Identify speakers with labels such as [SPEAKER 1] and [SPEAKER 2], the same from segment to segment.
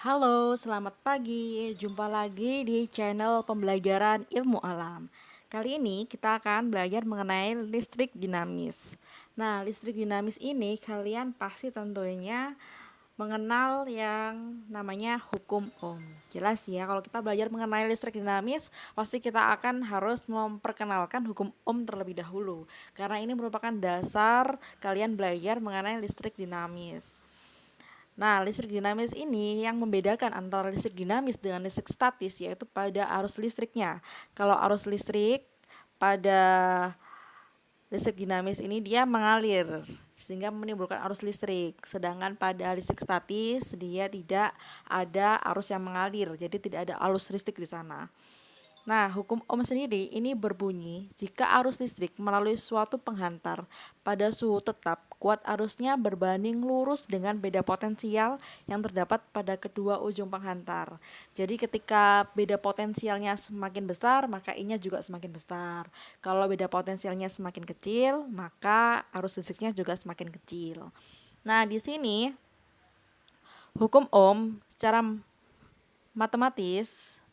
[SPEAKER 1] Halo, selamat pagi. Jumpa lagi di channel pembelajaran ilmu alam. Kali ini kita akan belajar mengenai listrik dinamis. Nah, listrik dinamis ini kalian pasti tentunya mengenal yang namanya hukum Ohm. Jelas ya, kalau kita belajar mengenai listrik dinamis, pasti kita akan harus memperkenalkan hukum Ohm terlebih dahulu. Karena ini merupakan dasar kalian belajar mengenai listrik dinamis. Nah, listrik dinamis ini yang membedakan antara listrik dinamis dengan listrik statis yaitu pada arus listriknya. Kalau arus listrik pada listrik dinamis ini dia mengalir sehingga menimbulkan arus listrik. Sedangkan pada listrik statis dia tidak ada arus yang mengalir, jadi tidak ada arus listrik di sana. Nah, hukum Ohm sendiri ini berbunyi, jika arus listrik melalui suatu penghantar pada suhu tetap, kuat arusnya berbanding lurus dengan beda potensial yang terdapat pada kedua ujung penghantar. Jadi ketika beda potensialnya semakin besar, maka I-nya juga semakin besar. Kalau beda potensialnya semakin kecil, maka arus listriknya juga semakin kecil. Nah, di sini hukum Ohm secara matematis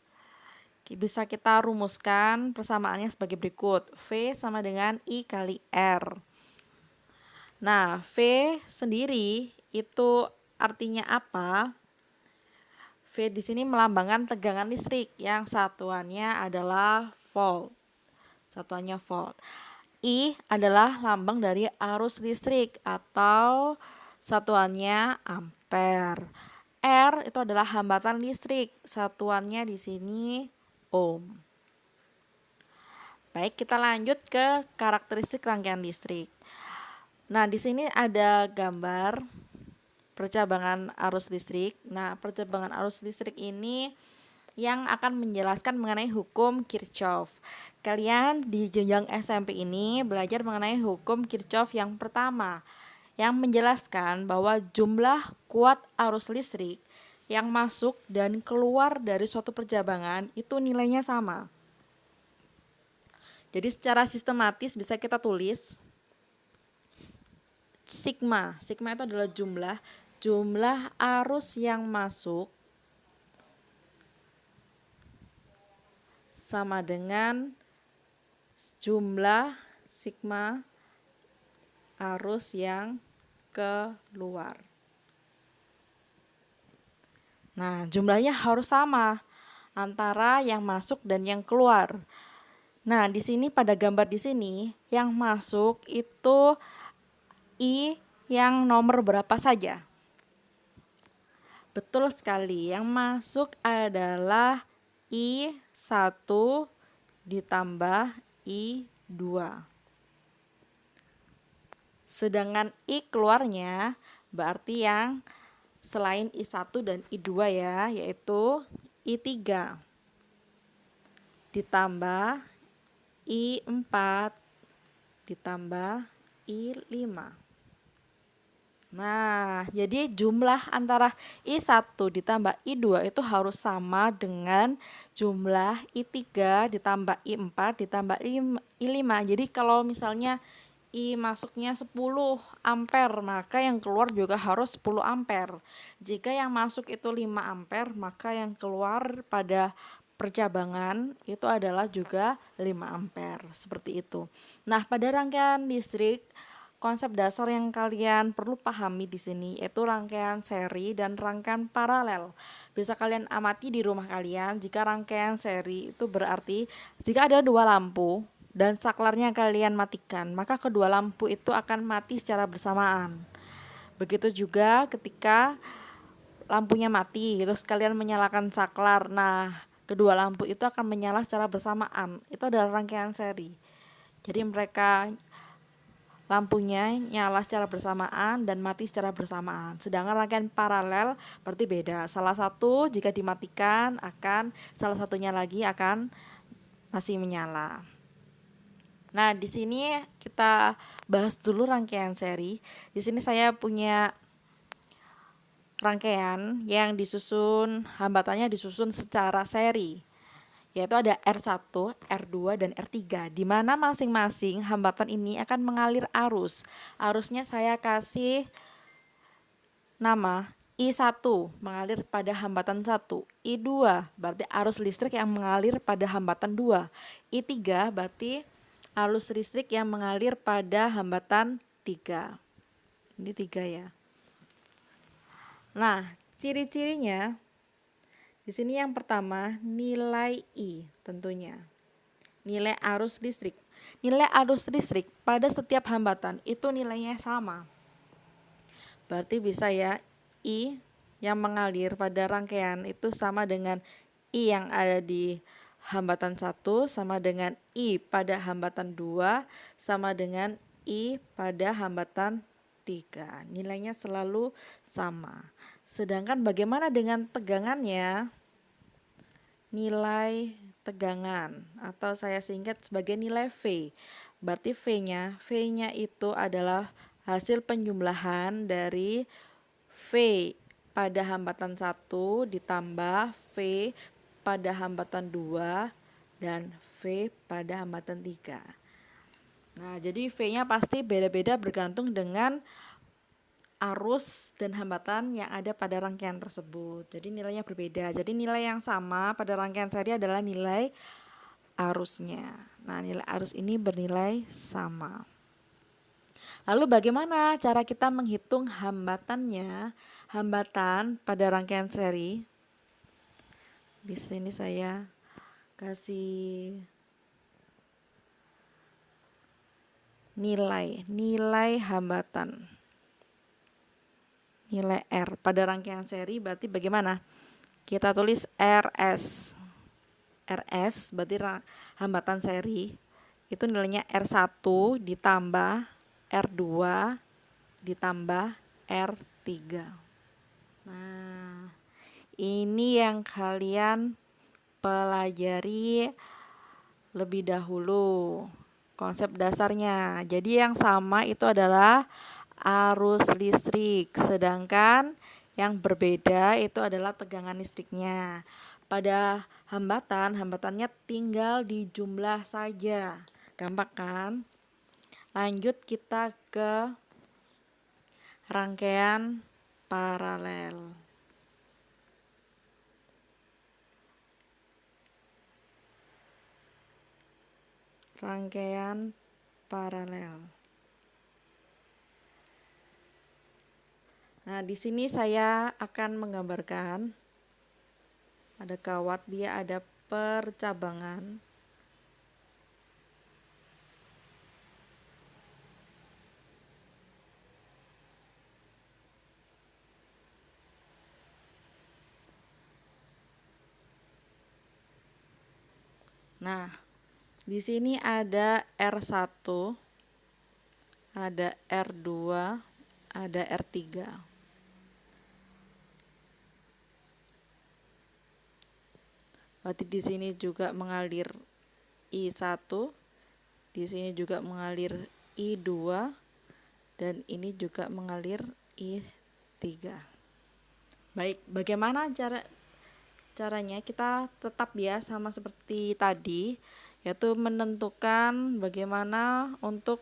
[SPEAKER 1] bisa kita rumuskan persamaannya sebagai berikut. V sama dengan I kali R. Nah, V sendiri itu artinya apa? V di sini melambangkan tegangan listrik yang satuannya adalah volt. Satuannya volt. I adalah lambang dari arus listrik atau satuannya ampere. R itu adalah hambatan listrik. Satuannya di sini ohm. Baik, kita lanjut ke karakteristik rangkaian listrik. Nah, di sini ada gambar percabangan arus listrik. Nah, percabangan arus listrik ini yang akan menjelaskan mengenai hukum Kirchhoff. Kalian di jenjang SMP ini belajar mengenai hukum Kirchhoff yang pertama, yang menjelaskan bahwa jumlah kuat arus listrik yang masuk dan keluar dari suatu percabangan itu nilainya sama. Jadi secara sistematis bisa kita tulis sigma. Sigma itu adalah jumlah arus yang masuk sama dengan jumlah sigma arus yang keluar. Nah, jumlahnya harus sama antara yang masuk dan yang keluar. Nah, di sini pada gambar di sini yang masuk itu I yang nomor berapa saja? Betul sekali, yang masuk adalah I1 ditambah I2. Sedangkan I keluarnya berarti yang selain I1 dan I2 ya, yaitu I3 ditambah I4 ditambah I5. Nah, jadi jumlah antara I1 ditambah I2 itu harus sama dengan jumlah I3 ditambah I4 ditambah I5. Jadi kalau misalnya I masuknya 10 ampere, maka yang keluar juga harus 10 ampere. Jika yang masuk itu 5 ampere, maka yang keluar pada percabangan itu adalah juga 5 ampere. Seperti itu. Nah, pada rangkaian listrik, konsep dasar yang kalian perlu pahami di sini yaitu rangkaian seri dan rangkaian paralel. Bisa kalian amati di rumah kalian, jika rangkaian seri itu berarti jika ada dua lampu dan saklarnya kalian matikan, maka kedua lampu itu akan mati secara bersamaan. Begitu juga ketika lampunya mati, terus kalian menyalakan saklar, nah kedua lampu itu akan menyala secara bersamaan. Itu adalah rangkaian seri. Jadi mereka lampunya nyala secara bersamaan dan mati secara bersamaan. Sedangkan rangkaian paralel berarti beda. Salah satu jika dimatikan akan salah satunya lagi akan masih menyala. Nah, di sini kita bahas dulu rangkaian seri. Di sini saya punya rangkaian yang disusun, hambatannya disusun secara seri, yaitu ada R1, R2, dan R3, di mana masing-masing hambatan ini akan mengalir arus. Arusnya saya kasih nama I1 mengalir pada hambatan 1. I2 berarti arus listrik yang mengalir pada hambatan 2. I3 berarti arus listrik yang mengalir pada hambatan 3. Ini 3 ya. Nah, ciri-cirinya di sini yang pertama nilai I tentunya. Nilai arus listrik. Nilai arus listrik pada setiap hambatan itu nilainya sama. Berarti bisa ya, I yang mengalir pada rangkaian itu sama dengan I yang ada di hambatan 1 sama dengan I pada hambatan 2 sama dengan I pada hambatan 3. Nilainya selalu sama. Sedangkan bagaimana dengan tegangannya? Nilai tegangan atau saya singkat sebagai nilai V. Berarti V-nya itu adalah hasil penjumlahan dari V pada hambatan 1 ditambah V pada hambatan 2 dan V pada hambatan 3. Nah, jadi V-nya pasti beda-beda bergantung dengan arus dan hambatan yang ada pada rangkaian tersebut. Jadi nilainya berbeda. Jadi nilai yang sama pada rangkaian seri adalah nilai arusnya. Nah, nilai arus ini bernilai sama. Lalu bagaimana cara kita menghitung hambatannya? Hambatan pada rangkaian seri. Di sini saya kasih nilai hambatan. Nilai R pada rangkaian seri berarti bagaimana? Kita tulis RS. RS berarti hambatan seri. Itu nilainya R1 ditambah R2 ditambah R3. Nah, ini yang kalian pelajari lebih dahulu konsep dasarnya. Jadi yang sama itu adalah arus listrik, sedangkan yang berbeda itu adalah tegangan listriknya. Pada hambatannya tinggal dijumlah saja. Gampang kan? Lanjut kita ke rangkaian paralel. Rangkaian paralel. Nah, di sini saya akan menggambarkan ada kawat, dia ada percabangan. Nah, di sini ada R1, ada R2, ada R3. Berarti di sini juga mengalir I1, di sini juga mengalir I2, dan ini juga mengalir I3. Baik, bagaimana caranya? Kita tetap ya sama seperti tadi, yaitu menentukan bagaimana untuk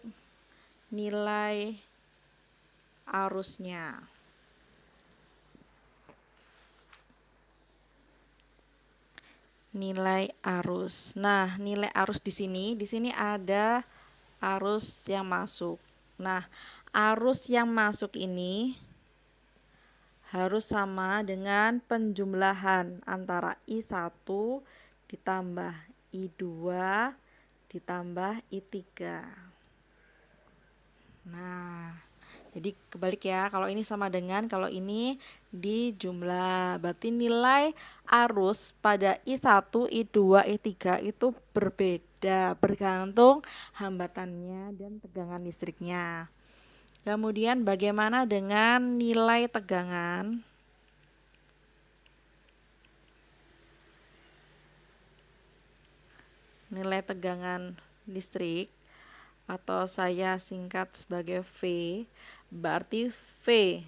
[SPEAKER 1] nilai arusnya. Nilai arus. Nah, nilai arus di sini ada arus yang masuk. Nah, arus yang masuk ini harus sama dengan penjumlahan antara I1 ditambah I2 ditambah I3. Nah, jadi kebalik ya, kalau ini sama dengan kalau ini dijumlah. Berarti nilai arus pada I1, I2, I3 itu berbeda bergantung hambatannya dan tegangan listriknya. Kemudian bagaimana dengan nilai tegangan? Nilai tegangan listrik atau saya singkat sebagai V, berarti V-nya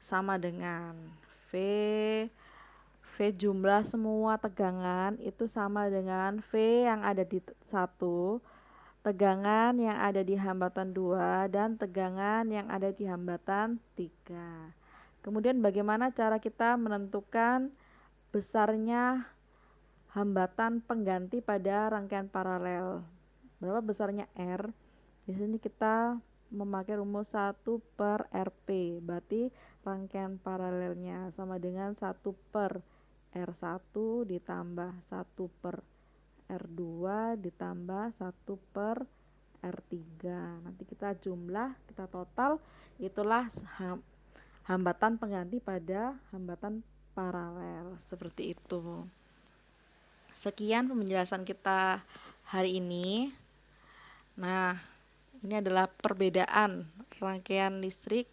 [SPEAKER 1] sama dengan V jumlah semua tegangan itu sama dengan V yang ada di 1, tegangan yang ada di hambatan 2 dan tegangan yang ada di hambatan 3. Kemudian bagaimana cara kita menentukan besarnya hambatan pengganti pada rangkaian paralel? Berapa besarnya R? Di sini kita memakai rumus 1 per RP, berarti rangkaian paralelnya sama dengan 1 per R1 ditambah 1 per R2 ditambah 1 per R3. Nanti kita jumlah, kita total, itulah hambatan pengganti pada hambatan paralel, seperti itu. Sekian penjelasan kita hari ini. Nah, ini adalah perbedaan rangkaian listrik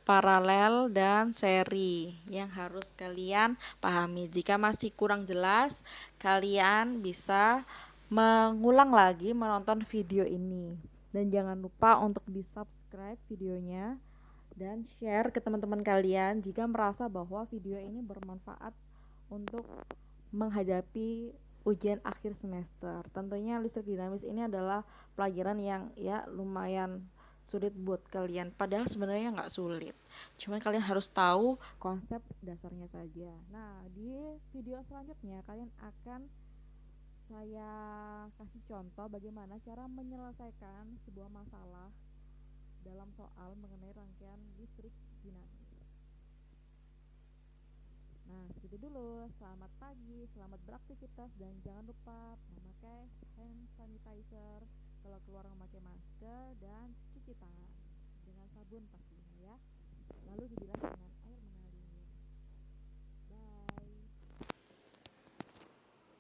[SPEAKER 1] paralel dan seri yang harus kalian pahami. Jika masih kurang jelas, kalian bisa mengulang lagi menonton video ini. Dan jangan lupa untuk di-subscribe videonya dan share ke teman-teman kalian jika merasa bahwa video ini bermanfaat untuk menghadapi ujian akhir semester. Tentunya listrik dinamis ini adalah pelajaran yang ya lumayan sulit buat kalian, padahal sebenarnya nggak sulit, cuman kalian harus tahu konsep dasarnya saja. Nah, di video selanjutnya kalian akan saya kasih contoh bagaimana cara menyelesaikan sebuah masalah dalam soal mengenai rangkaian listrik dinamis. Nah, segitu dulu. Selamat pagi, selamat beraktivitas, dan jangan lupa memakai hand sanitizer kalau keluar, memakai masker dan cuci tangan dengan sabun pastinya ya. Lalu dibilas dengan